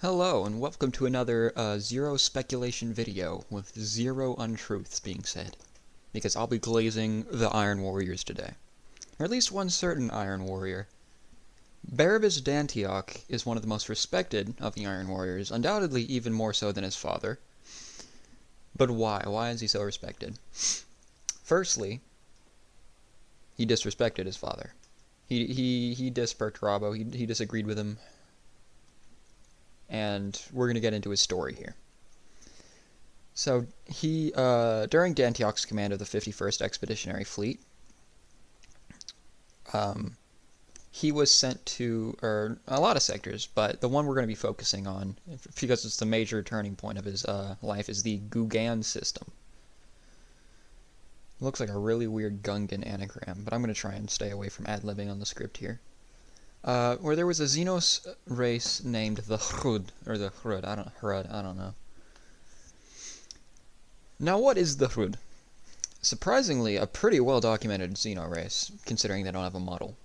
Hello, and welcome to another zero speculation video with zero untruths being said. Because I'll be glazing the Iron Warriors today. Or at least one certain Iron Warrior. Barabas Dantioch is one of the most respected of the Iron Warriors, undoubtedly even more so than his father. But why? Why is he so respected? Firstly, he disrespected his father. He dissed Perturabo, he disagreed with him, and we're going to get into his story here. So he, during Dantioch's command of the 51st Expeditionary Fleet, he was sent to a lot of sectors, but the one we're going to be focusing on, because it's the major turning point of his life, is the Gugan system. It looks like a really weird Gungan anagram, but I'm going to try and stay away from ad-libbing on the script here. Where there was a Xenos race named the Hrud, or the Hrud, I don't know. Now, what is the Hrud? Surprisingly, a pretty well-documented Xeno race, considering they don't have a model.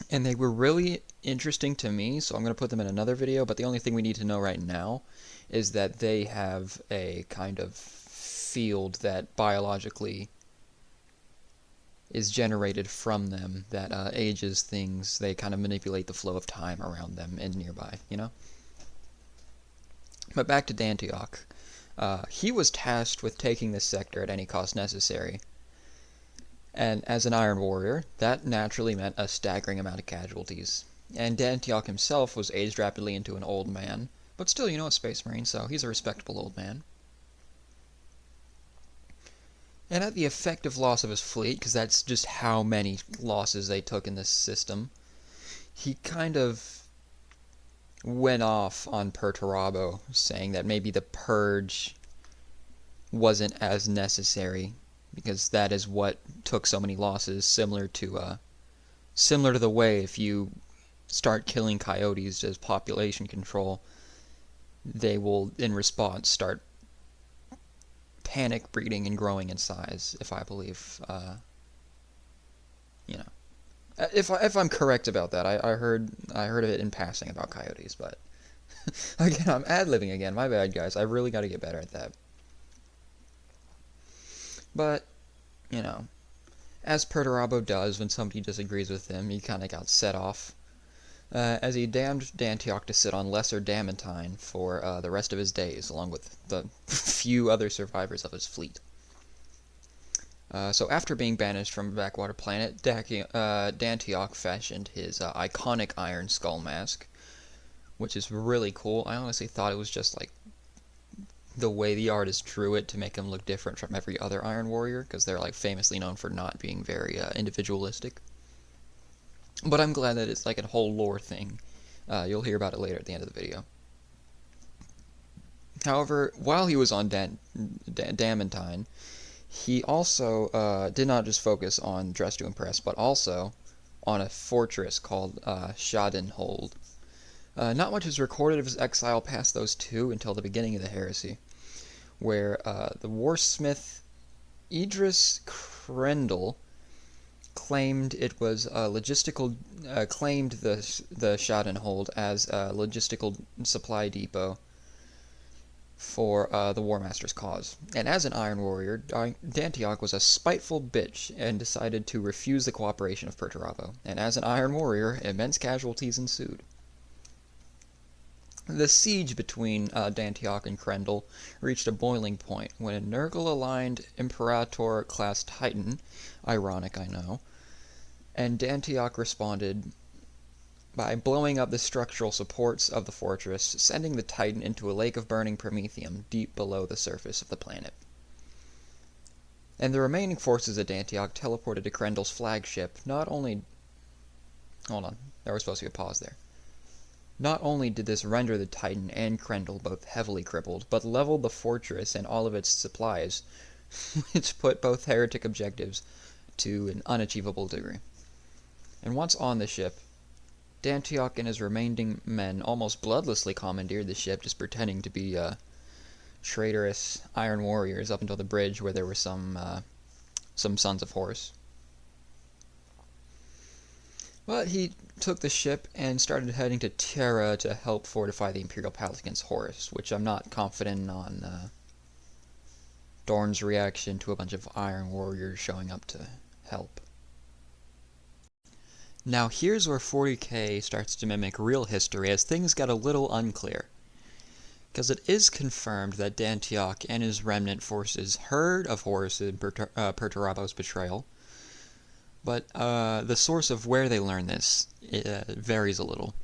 And they were really interesting to me, so I'm going to put them in another video, but the only thing we need to know right now is that they have a kind of field that biologically is generated from them that ages things. They kind of manipulate the flow of time around them and nearby, you know? But back to Dantioch. He was tasked with taking this sector at any cost necessary. And as an Iron Warrior, that naturally meant a staggering amount of casualties. And Dantioch himself was aged rapidly into an old man, but still, you know, a Space Marine, so he's a respectable old man. And at the effective loss of his fleet, because that's just how many losses they took in this system, he kind of went off on Perturabo, saying that maybe the purge wasn't as necessary, because that is what took so many losses, similar to the way if you start killing coyotes as population control, they will, in response, start panic breeding and growing in size, if I believe, you know. If I'm correct about that, I heard of it in passing about coyotes, but again, I'm ad-libbing again. My bad, guys. I really got to get better at that. But, you know, as Perturabo does when somebody disagrees with him, he kind of got set off, as he damned Dantioch to sit on Lesser Damantine for the rest of his days, along with the few other survivors of his fleet. So after being banished from a backwater planet, Dantioch fashioned his iconic iron skull mask, which is really cool. I honestly thought it was just like the way the artist drew it to make him look different from every other Iron Warrior, because they're like famously known for not being very individualistic. But I'm glad that it's like a whole lore thing. You'll hear about it later at the end of the video. However, while he was on Damantine, he also did not just focus on Dress to Impress, but also on a fortress called Schadenhold. Not much is recorded of his exile past those two until the beginning of the heresy, where the warsmith Idris Krendel claimed it was claimed the Schadenhold as a logistical supply depot for the War Master's cause. And as an Iron Warrior, Dantioch was a spiteful bitch and decided to refuse the cooperation of Perturabo. And as an Iron Warrior, immense casualties ensued. The siege between Dantioch and Krendel reached a boiling point when a Nurgle-aligned Imperator-class Titan, ironic I know, and Dantioch responded by blowing up the structural supports of the fortress, sending the Titan into a lake of burning promethium deep below the surface of the planet. And the remaining forces of Dantioch teleported to Krendel's flagship. Hold on, there was supposed to be a pause there. Not only did this render the Titan and Krendel both heavily crippled, but leveled the fortress and all of its supplies, which put both heretic objectives to an unachievable degree. And once on the ship, Dantioch and his remaining men almost bloodlessly commandeered the ship, just pretending to be traitorous Iron Warriors up until the bridge where there were some Sons of Horus. But he took the ship and started heading to Terra to help fortify the Imperial Palace against Horus, which I'm not confident on Dorne's reaction to a bunch of Iron Warriors showing up to help. Now here's where 40k starts to mimic real history, as things got a little unclear. Because it is confirmed that Dantioch and his remnant forces heard of Horus and Perturabos' betrayal, but the source of where they learned this varies a little.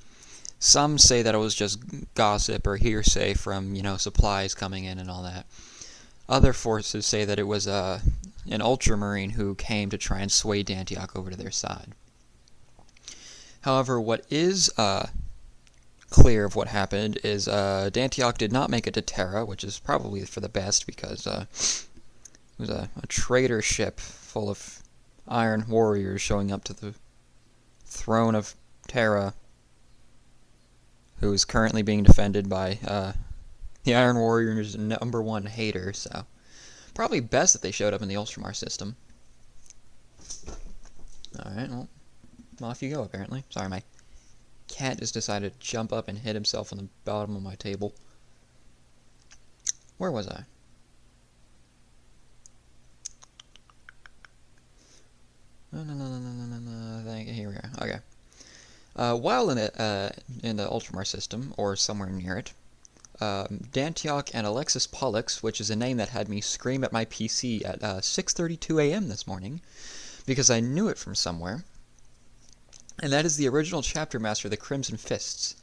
Some say that it was just gossip or hearsay from, supplies coming in and all that. Other forces say that it was an ultramarine who came to try and sway Dantioch over to their side. However, what is clear of what happened is Dantioch did not make it to Terra, which is probably for the best because it was a traitor ship full of Iron Warriors showing up to the throne of Terra, who is currently being defended by the Iron Warriors' #1 hater, so probably best that they showed up in the Ultramar system. Alright, well, off you go, apparently. Sorry, my cat just decided to jump up and hit himself on the bottom of my table. Where was I? Here we are. Okay. While in the Ultramar system, or somewhere near it, Dantioch and Alexis Pollux, which is a name that had me scream at my PC at 6:32 a.m. this morning, because I knew it from somewhere, and that is the original chapter master of the Crimson Fists,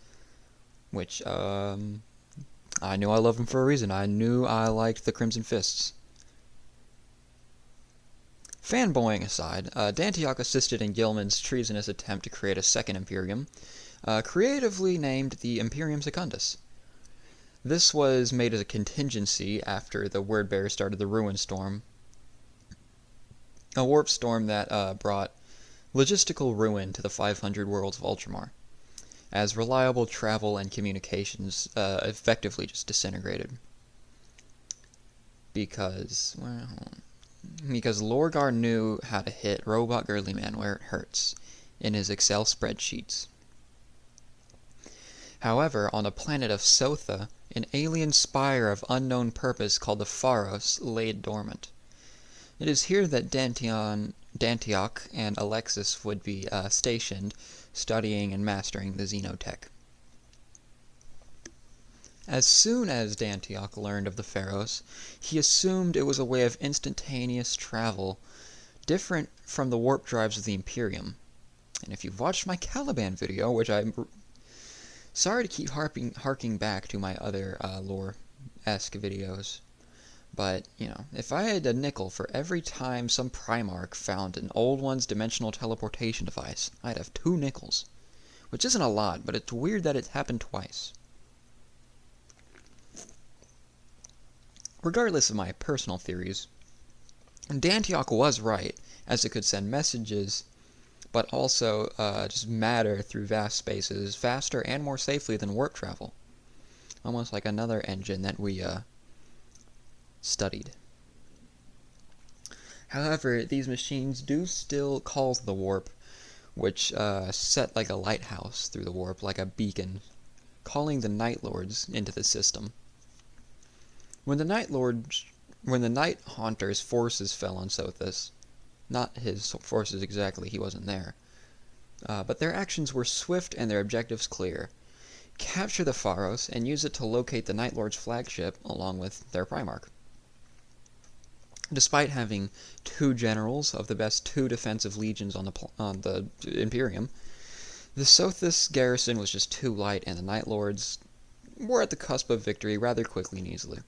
which, I knew I loved him for a reason. I knew I liked the Crimson Fists. Fanboying aside, Dantioch assisted in Gilman's treasonous attempt to create a second Imperium, creatively named the Imperium Secundus. This was made as a contingency after the Wordbearer started the Ruin Storm, a warp storm that brought logistical ruin to the 500 worlds of Ultramar, as reliable travel and communications effectively just disintegrated. Because Lorgar knew how to hit Robot Girly Man where it hurts in his Excel spreadsheets. However, on the planet of Sotha, an alien spire of unknown purpose called the Pharos lay dormant. It is here that Dantioch and Alexis would be stationed, studying and mastering the Xenotech. As soon as Dantioch learned of the Pharos, he assumed it was a way of instantaneous travel, different from the warp drives of the Imperium. And if you've watched my Caliban video, which I'm sorry to keep harking back to my other lore-esque videos, but, if I had a nickel for every time some Primarch found an old one's dimensional teleportation device, I'd have 2 nickels. Which isn't a lot, but it's weird that it happened twice. Regardless of my personal theories, Dantioch was right, as it could send messages, but also just matter through vast spaces faster and more safely than warp travel. Almost like another engine that we studied. However, these machines do still cause the warp, which set like a lighthouse through the warp, like a beacon, calling the Night Lords into the system. When the Night Haunter's forces fell on Sothis, not his forces exactly, he wasn't there, but their actions were swift and their objectives clear. Capture the Pharos and use it to locate the Night Lord's flagship along with their Primarch. Despite having 2 generals of the best 2 defensive legions on the Imperium, the Sothis garrison was just too light, and the Night Lords were at the cusp of victory rather quickly and easily.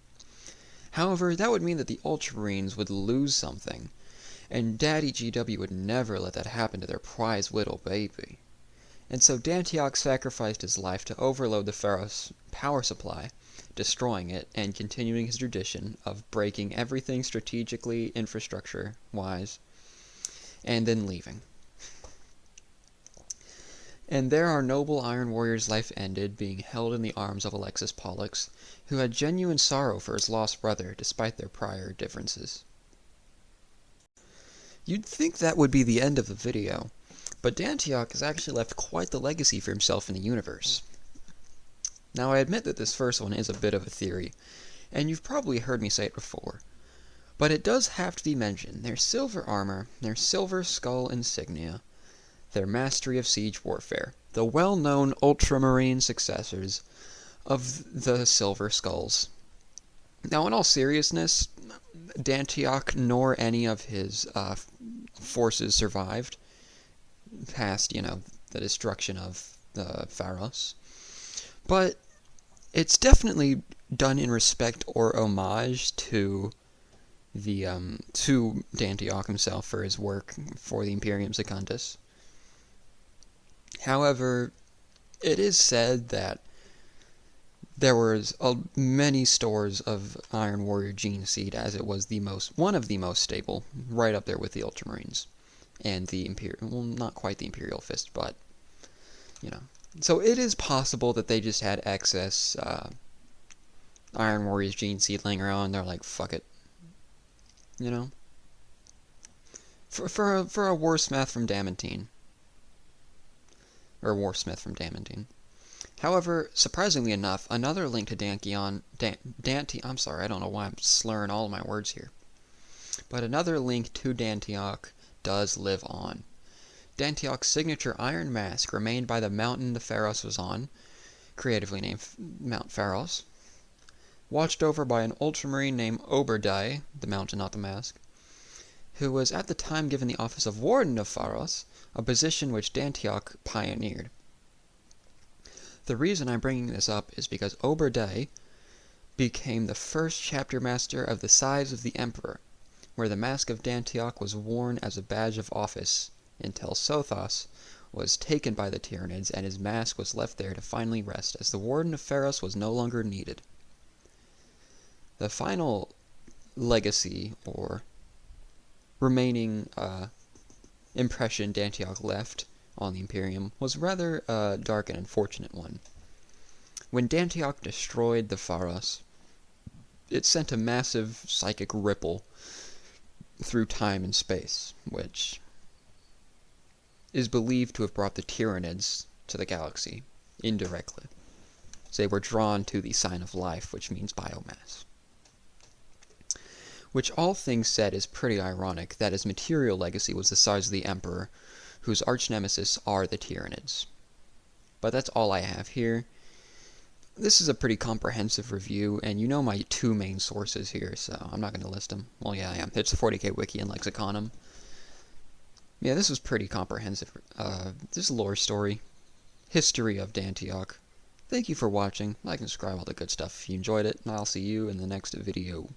However, that would mean that the Ultramarines would lose something, and Daddy GW would never let that happen to their prize little baby. And so Dantioch sacrificed his life to overload the Pharos' power supply, destroying it, and continuing his tradition of breaking everything strategically, infrastructure-wise, and then leaving. And there our noble Iron Warrior's life ended, being held in the arms of Alexis Pollux, who had genuine sorrow for his lost brother, despite their prior differences. You'd think that would be the end of the video, But Dantioch has actually left quite the legacy for himself in the universe. Now, I admit that this first one is a bit of a theory, and you've probably heard me say it before, but it does have to be mentioned. Their silver armor, their silver skull insignia, their mastery of siege warfare, the well-known ultramarine successors of the Silver Skulls. Now, in all seriousness, Dantioch nor any of his forces survived past, the destruction of the Pharos. But it's definitely done in respect or homage to to Dantioch himself for his work for the Imperium Secundus. However, it is said that there was many stores of Iron Warrior gene seed, as it was one of the most stable, right up there with the Ultramarines and the Imperial. Well, not quite the Imperial Fist, but So it is possible that they just had excess Iron Warriors gene seed laying around. And they're like, fuck it, for a Warsmith from Damantine, or Warsmith from Damantine. However, surprisingly enough, another link to Dantioch, I'm sorry, I don't know why I'm slurring all of my words here. But another link to Dantioch does live on. Dantioch's signature iron mask remained by the mountain the Pharos was on, creatively named Mount Pharos, watched over by an ultramarine named Oberdai, the mountain, not the mask, who was at the time given the office of Warden of Pharos, a position which Dantioch pioneered. The reason I'm bringing this up is because Oberdai became the first chapter master of the Sides of the Emperor, where the mask of Dantioch was worn as a badge of office until Sothos was taken by the Tyranids and his mask was left there to finally rest as the Warden of Pharos was no longer needed. The final legacy or remaining impression Dantioch left on the Imperium was rather a dark and unfortunate one. When Dantioch destroyed the Pharos, it sent a massive psychic ripple through time and space, which is believed to have brought the Tyranids to the galaxy, indirectly. So they were drawn to the sign of life, which means biomass. Which, all things said, is pretty ironic that his material legacy was the size of the Emperor, whose arch-nemesis are the Tyranids. But that's all I have here. This is a pretty comprehensive review, and you know my two main sources here, so I'm not going to list them. Well, yeah, I am. It's the 40k Wiki and Lexiconum. Yeah, this was pretty comprehensive. This is a lore story. History of Dantioch. Thank you for watching. Like and subscribe, all the good stuff if you enjoyed it, and I'll see you in the next video.